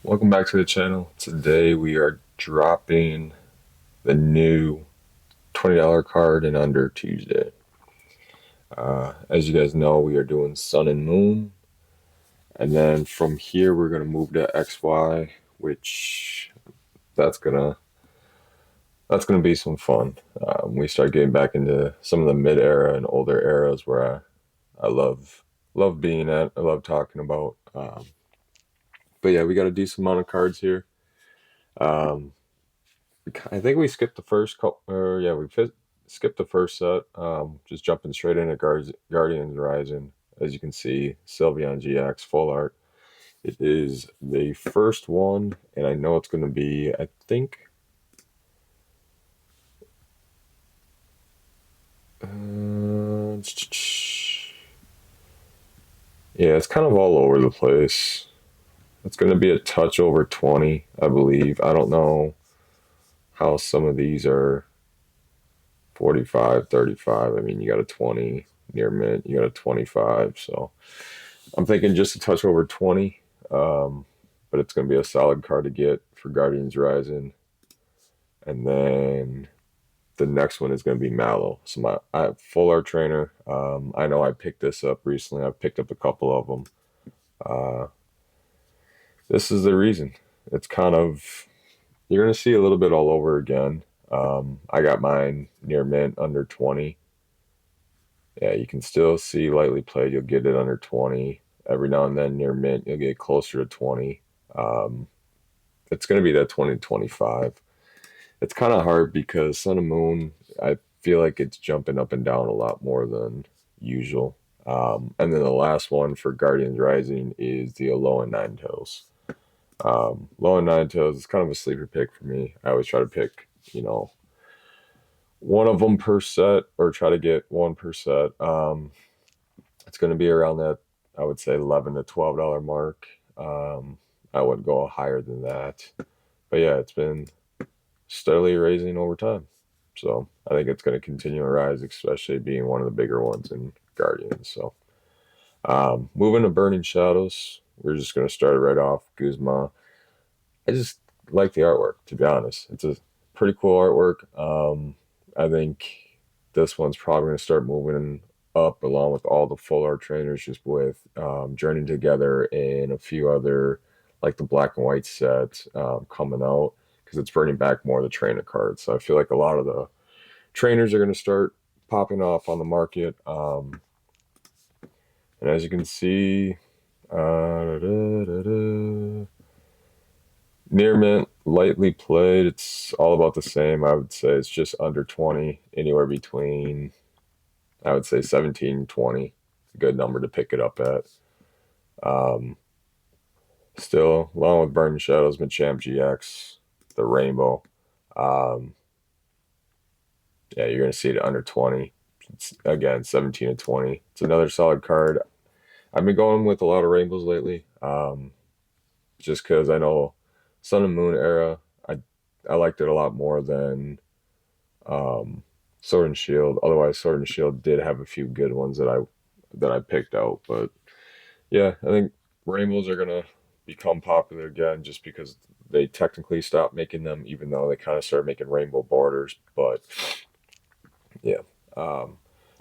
Welcome back to the channel. Today we are dropping the new $20 card and under Tuesday. As you guys know, we are doing Sun and Moon, and then from here we're gonna move to XY, which that's gonna that's gonna be some fun. We start getting back into some of the mid era and older eras where I love being at. I love talking about. But yeah, we got a decent amount of cards here. Um, I think we skipped the first couple, or yeah, skipped the first set. Just jumping straight into Guardians Rising. As you can see, Sylveon GX full art. It is the first one, and I know it's going to be, I think, yeah, it's kind of all over the place. It's going to be a touch over 20, I believe. I don't know how some of these are 45, 35. I mean, you got a 20 near mint, you got a 25. So I'm thinking just a touch over 20. But it's going to be a solid card to get for Guardians Rising. And then the next one is going to be Mallow. So I have full art trainer. I know I picked this up recently. I've picked up a couple of them. Uh, this is the reason. It's kind of, you're going to see a little bit all over again. I got mine near mint under 20. Yeah, you can still see lightly played. You'll get it under 20. Every now and then near mint, you'll get closer to 20. Um, it's going to be that 20 to 25. It's kind of hard because Sun and Moon, I feel like it's jumping up and down a lot more than usual. And then the last one for Guardians Rising is the Alolan Ninetales. Alolan Ninetales is kind of a sleeper pick for me. I always try to pick, one of them per set or try to get one per set. It's going to be around that, I would say, $11 to $12 mark. I wouldn't go higher than that. But yeah, it's been steadily raising over time. So I think it's going to continue to rise, especially being one of the bigger ones in Guardians. So moving to Burning Shadows, we're just going to start it right off. Guzma. I just like the artwork, to be honest. It's a pretty cool artwork. I think this one's probably going to start moving up along with all the full art trainers, just with Journey Together and a few other, like the black and white sets coming out, because it's bringing back more of the trainer cards. So I feel like a lot of the trainers are going to start popping off on the market. And as you can see, da, da, da, da. Near mint, lightly played. It's all about the same. I would say it's just under 20, anywhere between, I would say 17, 20. A good number to pick it up at. Um, Still, along with Burning Shadows, Machamp GX, the Rainbow. Um, yeah, you're going to see it under 20. It's, again, 17 to 20. It's another solid card. I've been going with a lot of Rainbows lately, just because I know Sun and Moon era, I liked it a lot more than Sword and Shield. Otherwise, Sword and Shield did have a few good ones that I picked out. But yeah, I think Rainbows are gonna become popular again just because they technically stopped making them, even though they kind of started making rainbow borders. But yeah.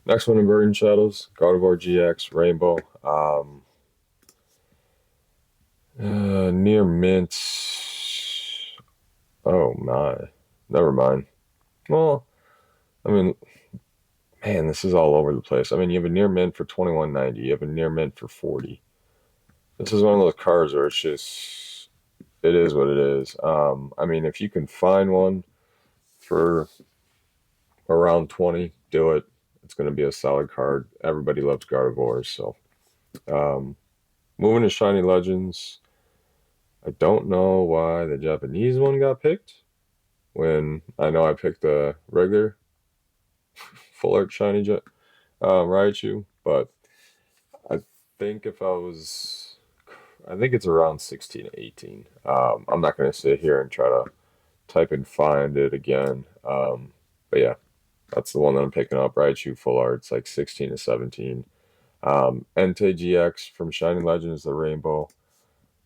Next one in Burning Shadows, Gardevoir GX Rainbow. Near mint. Oh my, never mind. Well, I mean, man, this is all over the place. I mean, you have a near mint for 21.90. You have a near mint for 40. This is one of those cars where it's just it is what it is. I mean, if you can find one for around 20, do it. It's going to be a solid card. Everybody loves Gardevoirs, so um, moving to Shiny Legends. I don't know why the Japanese one got picked when I know I picked the regular full art shiny Raichu, but I think if I was, I think it's around 16 to 18. I'm not going to sit here and try to type and find it again. But yeah, that's the one that I'm picking up. Raichu full art. It's like 16 to 17. Entei GX from Shining Legends, the Rainbow.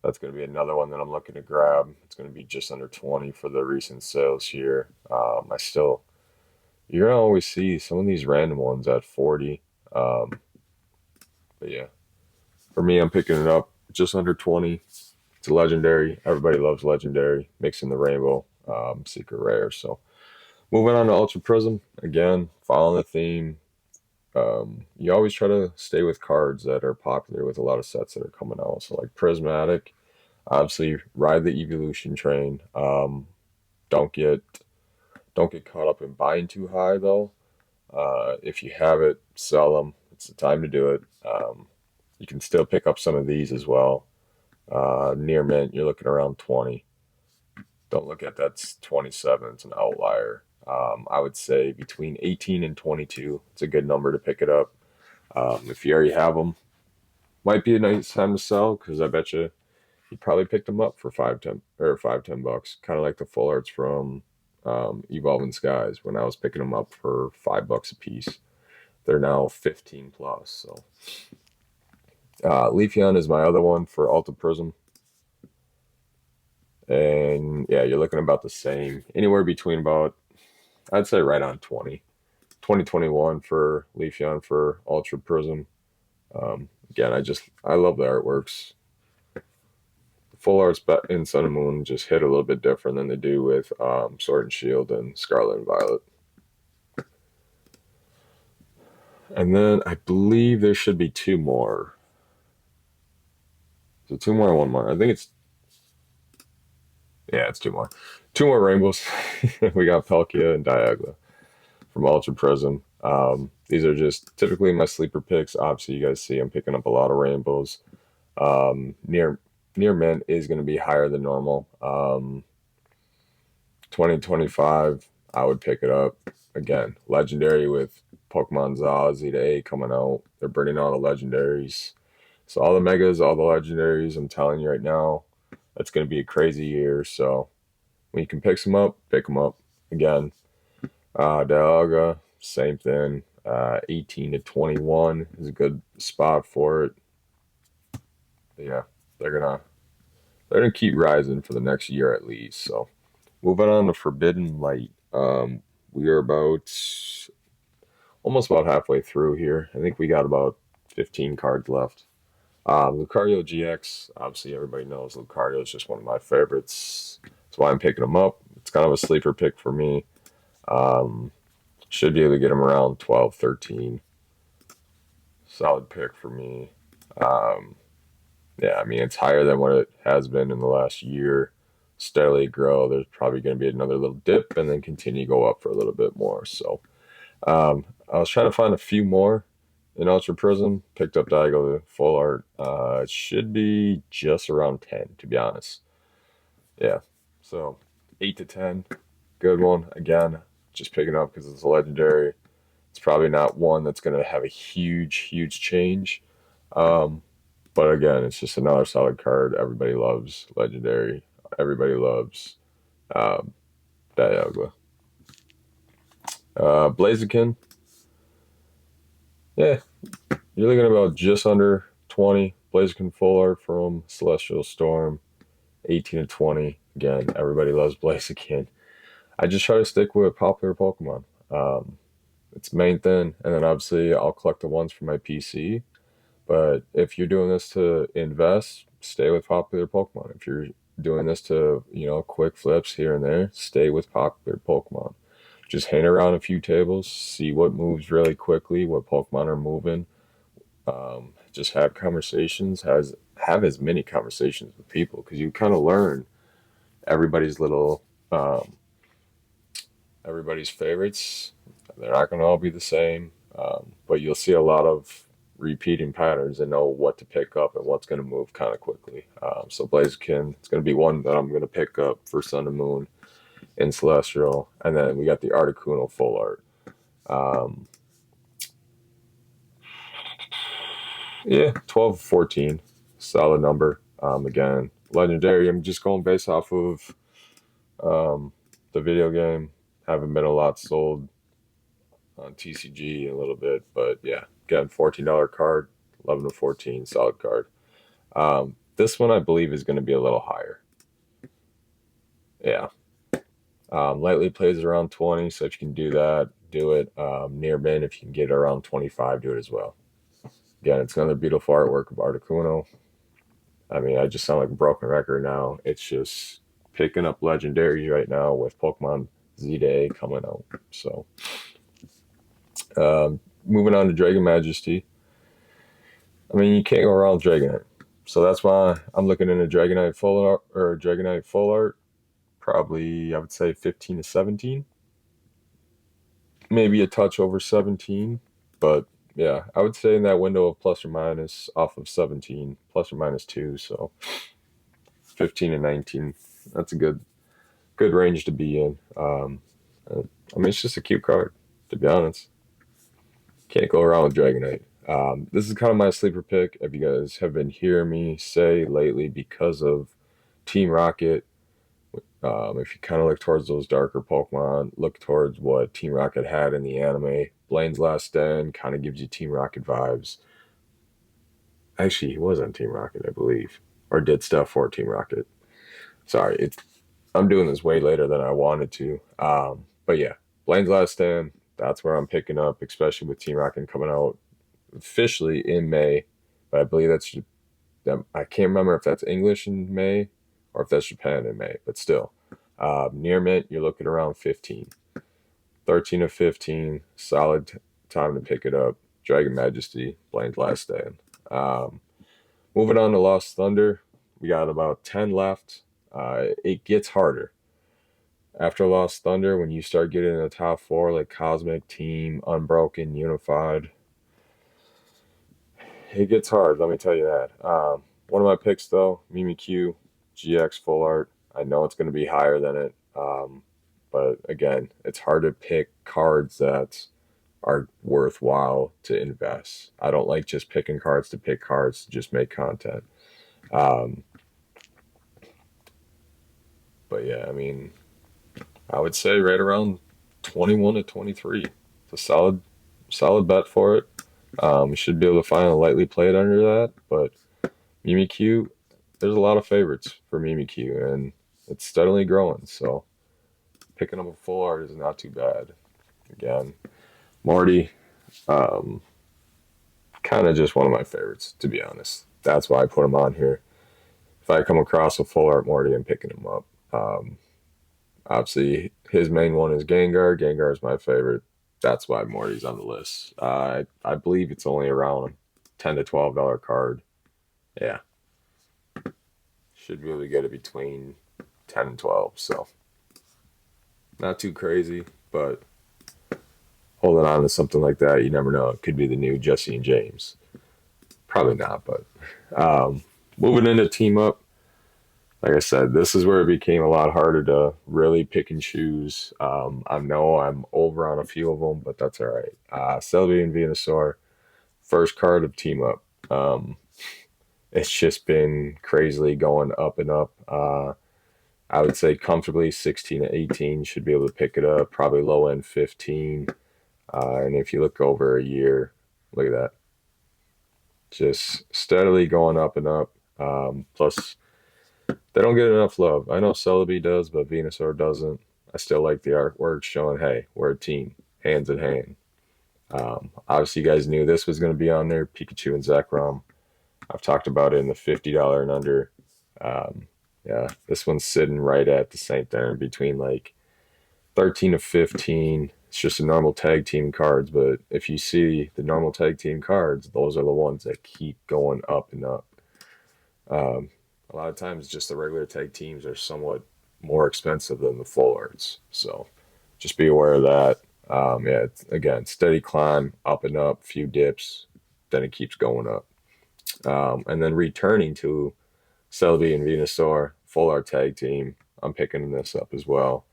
That's going to be another one that I'm looking to grab. It's going to be just under 20 for the recent sales here. You're going to always see some of these random ones at 40. Um, but yeah, for me, I'm picking it up just under 20. It's a legendary. Everybody loves legendary. Mixing the rainbow, secret rare. So moving on to Ultra Prism. Again, following the theme. You always try to stay with cards that are popular with a lot of sets that are coming out. So like Prismatic, obviously ride the evolution train. Don't get don't get caught up in buying too high though. If you have it, sell them. It's the time to do it. You can still pick up some of these as well. Near mint, you're looking around 20. Don't look at that's 27. It's an outlier. I would say between 18 and 22. It's a good number to pick it up. If you already have them, might be a nice time to sell because I bet you probably picked them up for 5-10 bucks, kind of like the full arts from Evolving Skies when I was picking them up for $5 a piece. They're now 15 plus. So Leafeon is my other one for Ultra Prism, and yeah, you're looking about the same, anywhere between about I'd say right on 2021 for Leafeon for Ultra Prism. Again, I love the artworks. Full arts in Sun and Moon just hit a little bit different than they do with Sword and Shield and Scarlet and Violet. And then I believe there should be two more. So two more, one more. I think it's two more. Two more rainbows. We got Palkia and Dialga from Ultra Prism. These are just typically my sleeper picks. Obviously, you guys see I'm picking up a lot of rainbows. Near mint is going to be higher than normal. 2025, I would pick it up. Again, legendary with Pokemon Zaw, Z-A coming out. They're bringing all the legendaries. So all the megas, all the legendaries, I'm telling you right now, it's going to be a crazy year. So when you can pick them up, pick them up. Again, Dialga, same thing. 18 to 21 is a good spot for it. But yeah, they're gonna keep rising for the next year at least. So moving on to Forbidden Light. We are almost about halfway through here. I think we got about 15 cards left. Lucario GX, obviously everybody knows Lucario is just one of my favorites. That's why I'm picking him up. It's kind of a sleeper pick for me. Um, should be able to get him around 12, 13. Solid pick for me. Um, yeah, I mean, it's higher than what it has been in the last year. Steadily grow. There's probably going to be another little dip and then continue to go up for a little bit more. So I was trying to find a few more in Ultra Prism. Picked up Diago Full Art. It should be just around 10, to be honest. Yeah. So 8 to 10. Good one. Again, just picking up because it's a legendary. It's probably not one that's going to have a huge, huge change. Um, but again, it's just another solid card. Everybody loves legendary. Everybody loves um, Dialga. Blaziken. Yeah, you're looking about just under 20. Blaziken Full Art from Celestial Storm, 18 to 20. Again, everybody loves Blaziken. I just try to stick with popular Pokemon. It's main thing, and then obviously I'll collect the ones for my PC. But if you're doing this to invest, stay with popular Pokemon. If you're doing this to, quick flips here and there, stay with popular Pokemon. Just hang around a few tables, see what moves really quickly, what Pokemon are moving. Just have conversations, have as many conversations with people because you kind of learn everybody's little everybody's favorites. They're not going to all be the same, but you'll see a lot of repeating patterns and know what to pick up and what's going to move kind of quickly. So Blaziken, it's going to be one that I'm going to pick up for Sun and Moon in Celestial, and then we got the Articuno Full Art. Um, yeah, 12, 14, solid number. Again, legendary. I'm just going based off of um, the video game. Haven't been a lot sold on TCG a little bit, but yeah, again, $14 card, 11 to 14, solid card. This one I believe is going to be a little higher. Yeah. Lightly plays around 20, so if you can do that, do it. Near min, if you can get around 25, do it as well. Again, it's another beautiful artwork of Articuno. I mean, I just sound like a broken record now. It's just picking up legendaries right now with Pokemon Z Day coming out. So, moving on to Dragon Majesty. I mean, you can't go wrong with Dragonite. So that's why I'm looking into Dragonite full art or Dragonite full art. Probably, I would say 15 to 17, maybe a touch over 17. But yeah, I would say in that window of plus or minus off of 17, plus or minus two. So 15 and 19. That's a good range to be in. I mean, it's just a cute card, to be honest. Can't go wrong with Dragonite. This is kind of my sleeper pick. If you guys have been hearing me say lately, because of Team Rocket, if you kind of look towards those darker Pokemon, look towards what Team Rocket had in the anime. Blaine's Last Stand kind of gives you Team Rocket vibes. Actually, he was on Team Rocket, I believe, or did stuff for Team Rocket. Sorry, I'm doing this way later than I wanted to. But yeah, Blaine's Last Stand. That's where I'm picking up, especially with Team Rocket coming out officially in May. But I believe I can't remember if that's English in May or if that's Japan in May. But still, near mint, you're looking around 15, 13 to 15. Solid time to pick it up. Dragon Majesty, Blaine's Last Stand. Um, Moving on to Lost Thunder, we got about 10 left. It gets harder after Lost Thunder when you start getting in the top four, like Cosmic, Team, Unbroken, Unified. It gets hard, let me tell you that. One of my picks, though, Mimikyu, GX Full Art. I know it's going to be higher than it, but again, it's hard to pick cards that are worthwhile to invest. I don't like just picking cards to pick cards to just make content. Um, but yeah, I mean, I would say right around 21 to 23. It's a solid bet for it. You should be able to find a lightly played under that, but Mimikyu, there's a lot of favorites for Mimikyu, and it's steadily growing. So picking up a full art is not too bad. Again, Marty, um, kind of just one of my favorites, to be honest. That's why I put him on here. If I come across a full art Marty, I'm picking him up. Obviously, his main one is Gengar. Gengar is my favorite. That's why Morty's on the list. I believe it's only around $10 to $12 card. Yeah, should be able to get it between 10 and 12. So not too crazy, but holding on to something like that, you never know. It could be the new Jesse and James. Probably not, but moving into team up. Like I said, this is where it became a lot harder to really pick and choose. I know I'm over on a few of them, but that's all right. Celebi and Venusaur, first card of Team Up. It's just been crazily going up and up. I would say comfortably 16 to 18 should be able to pick it up, probably low end 15. And if you look over a year, look at that. Just steadily going up and up. Plus, they don't get enough love. I know Celebi does, but Venusaur doesn't. I still like the artwork showing, hey, we're a team, hands in hand. Obviously, you guys knew this was going to be on there, Pikachu and Zekrom. I've talked about it in the $50 and under. Um, yeah, this one's sitting right at the same there between like 13 to 15. It's just a normal tag team cards, but if you see the normal tag team cards, those are the ones that keep going up and up. Um, a lot of times, just the regular tag teams are somewhat more expensive than the full arts, so just be aware of that. Yeah, again, steady climb, up and up, few dips, then it keeps going up. And then returning to Celebi and Venusaur, full art tag team. I'm picking this up as well.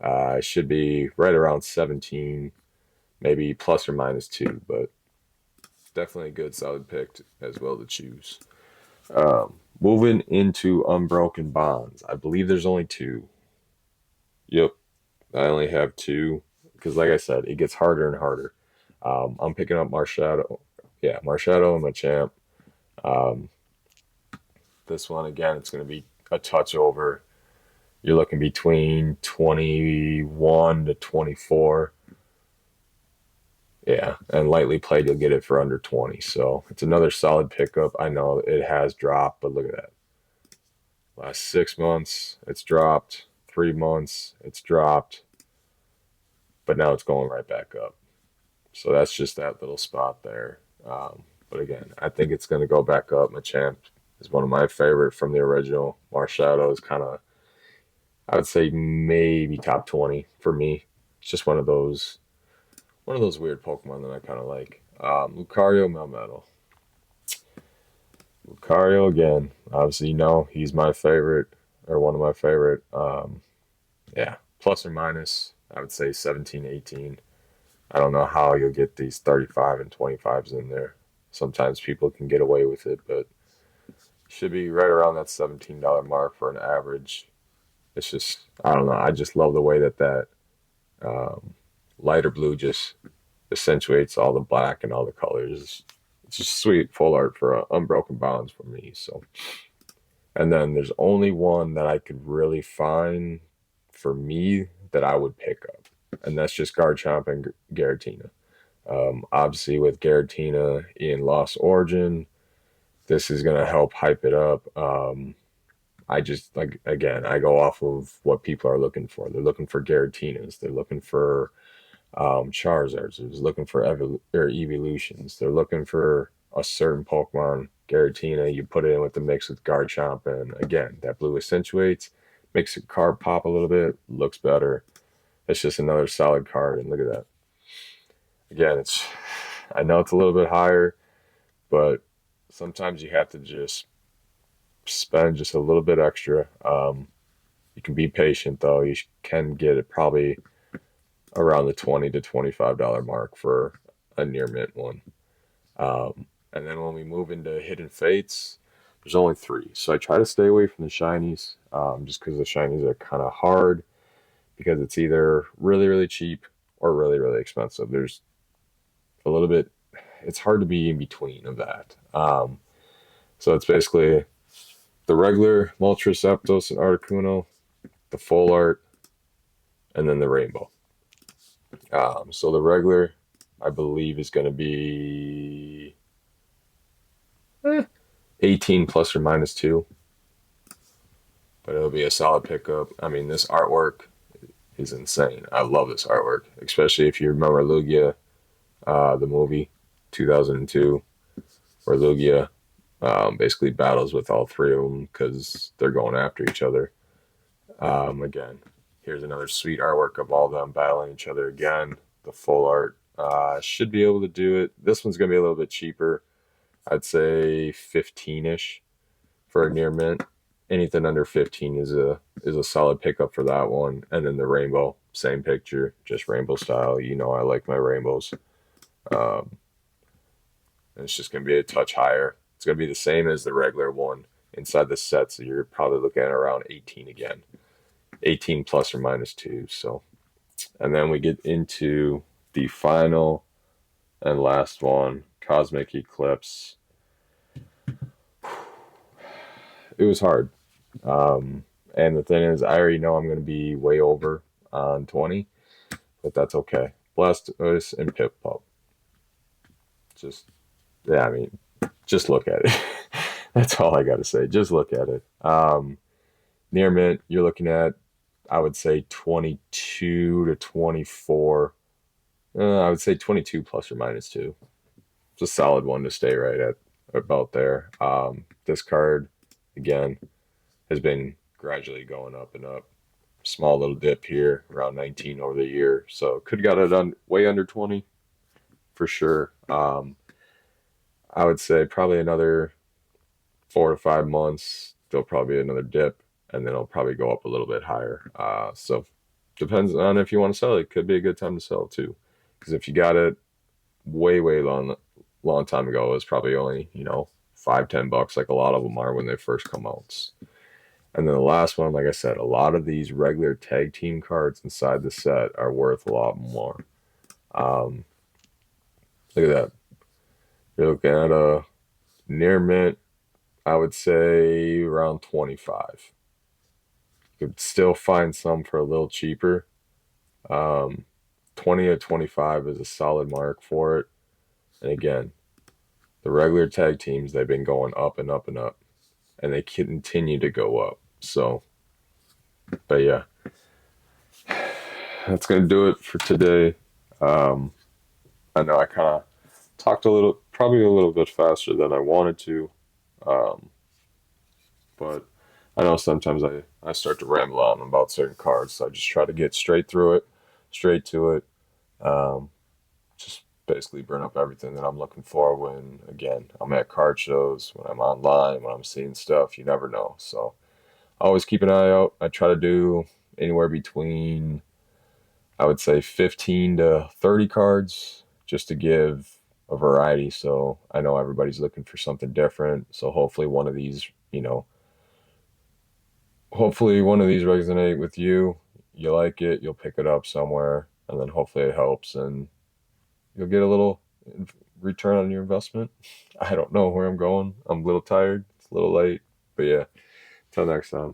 It should be right around 17, maybe plus or minus two, but definitely a good solid pick as well to choose. Moving into Unbroken Bonds. I believe there's only two. Yep, I only have two because, like I said, it gets harder and harder. I'm picking up Marshadow. Yeah, Marshadow and Machamp. Um, This one again, it's going to be a touch over. You're looking between 21 to 24. Yeah, and lightly played, you'll get it for under 20. So it's another solid pickup. I know it has dropped, but look at that. Last 6 months, it's dropped. 3 months, it's dropped. But now it's going right back up. So that's just that little spot there. But again, I think it's going to go back up. Machamp is one of my favorite from the original. Marshadow is kind of, I would say maybe top 20 for me. It's just one of those weird Pokemon that I kind of like. Lucario, Melmetal. Lucario again. Obviously, you know he's my favorite or one of my favorite. Yeah, plus or minus, I would say 17, 18. I don't know how you'll get these 35 and 25s in there. Sometimes people can get away with it, but should be right around that $17 mark for an average. It's just, I don't know. I just love the way that um, lighter blue just accentuates all the black and all the colors. It's just sweet full art for Unbroken Bonds for me. So, and then there's only one that I could really find for me that I would pick up, and that's just Garchomp and Garatina. Obviously, with Garatina in Lost Origin, this is going to help hype it up. I just like again, I go off of what people are looking for. They're looking for Garatinas. They're looking for Charizards. They're looking for or evolutions. They're looking for a certain Pokemon. Garatina, you put it in with the mix with Garchomp, and again, that blue accentuates, makes the card pop a little bit, looks better. It's just another solid card, and look at that. Again, I know it's a little bit higher, but sometimes you have to just spend just a little bit extra. You can be patient though. You can get it probably around the $20 to $25 mark for a near mint one. And then when we move into hidden fates, there's only three. So I try to stay away from the shinies, just because the shinies are kind of hard because it's either really, really cheap or really, really expensive. There's a little bit, it's hard to be in between of that. So it's basically the regular Moltres, Zapdos, and Articuno, the full art, and then the rainbow. So the regular, I believe, is going to be 18 plus or minus 2, but it'll be a solid pickup. I mean, this artwork is insane. I love this artwork, especially if you remember Lugia, the movie 2002, where Lugia basically battles with all three of them because they're going after each other. Again, here's another sweet artwork of all of them battling each other again. The full art should be able to do it. This one's going to be a little bit cheaper. I'd say 15-ish for a near mint. Anything under 15 is a solid pickup for that one. And then the rainbow, same picture, just rainbow style. You know I like my rainbows. Um, and it's just going to be a touch higher. It's going to be the same as the regular one inside the set, so you're probably looking at around 18 again. 18 plus or minus 2. So, and then we get into the final and last one, Cosmic Eclipse. It was hard. And the thing is, I already know I'm going to be way over on 20, but that's okay. Blastoise and Pip Pup. Just, yeah, I mean, just look at it. That's all I got to say. Just look at it. Near mint, you're looking at, I would say 22 to 24. I would say 22 plus or minus 2. It's a solid one to stay right at about there. This card, again, has been gradually going up and up. Small little dip here, around 19 over the year. So could have got it way under 20 for sure. I would say probably another 4 to 5 months, there'll probably be another dip, and then it'll probably go up a little bit higher. So depends on if you want to sell it. It could be a good time to sell too, because if you got it way long time ago, it was probably only 5-10 bucks, like a lot of them are when they first come out. And then the last one, like I said, a lot of these regular tag team cards inside the set are worth a lot more. Um, Look at that. You're looking at a near mint. I would say around 25. You could still find some for a little cheaper. Um, 20 to 25 is a solid mark for it. And again, the regular tag teams, they've been going up and up and up, and they continue to go up. So, but yeah, that's going to do it for today. Um, I know I kind of talked probably a little bit faster than I wanted to, um, but I know sometimes I start to ramble on about certain cards, so I just try to get straight through it, straight to it. Um, just basically burn up everything that I'm looking for when, again, I'm at card shows, when I'm online, when I'm seeing stuff. You never know. So always keep an eye out. I try to do anywhere between, I would say, 15 to 30 cards just to give a variety. So I know everybody's looking for something different. So hopefully one of these, hopefully one of these resonate with you. You like it, you'll pick it up somewhere, and then hopefully it helps and you'll get a little return on your investment. I don't know where I'm going. I'm a little tired. It's a little late. But yeah, till next time.